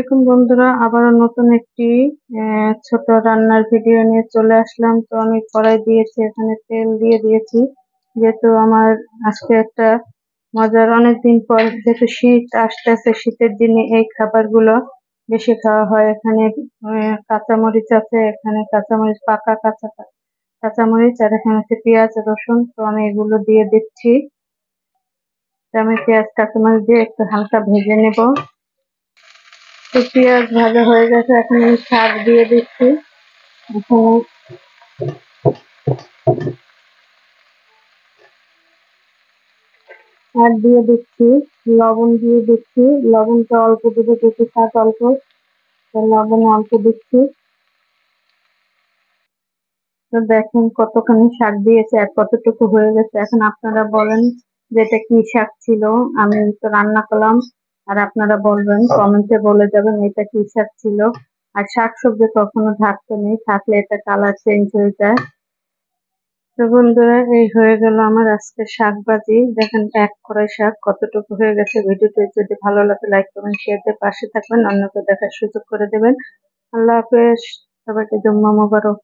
দেখুন বন্ধুরা, আবারও নতুন একটি ছোট রান্নার ভিডিও নিয়ে চলে আসলাম। তো আমি কড়াই দিয়েছি, এখানে তেল দিয়ে দিয়েছি। যেহেতু আমার আজকে একটা মজার, অনেকদিন পর যেহেতু শীত আসতেছে, শীতের দিনে এই খাবারগুলো বেশি খাওয়া হয়। এখানে কাঁচামরিচ আছে, এখানে কাঁচামরিচ পাকা কাঁচামরিচ, আর এখানে আছে পেঁয়াজ রসুন। তো আমি এগুলো দিয়ে দিচ্ছি। তো আমি পেঁয়াজ কাঁচামরিচ দিয়ে একটু হালকা ভেজে নেব। তো পেঁয়াজ ভাজা হয়ে গেছে, এখন আমি শাক দিয়ে দিচ্ছি। এখানে শাক দিয়ে দিচ্ছি, লবণ দিয়ে দিচ্ছি। লবণটা অল্প দিতে দিচ্ছি, শাক অল্প, তো লবণ অল্প দিচ্ছি। তো দেখেন কতখানি শাক দিয়েছে আর কতটুকু হয়ে গেছে। এখন আপনারা বলেন যে এটা কি শাক ছিল। আমি তো রান্না করলাম, আর আপনারা বলবেন, কমেন্টে বলে যাবেন এটা কি শাক ছিল। আর শাক সবজি কখনো ঢাকতে নেই, থাকলে এটা কালার চেঞ্জ হয়ে যায়। তো বন্ধুরা, এই হয়ে গেল আমার আজকে শাক ভাজি। দেখেন এক কড়াই শাক কতটুকু হয়ে গেছে। ভিডিওটি যদি ভালো লাগে লাইক কমেন্ট শেয়ার দিয়ে পাশে থাকবেন, অন্যকে দেখার সুযোগ করে দেবেন। আল্লাহ হাফেজ, সবাইকে জুম্মা মোবারক।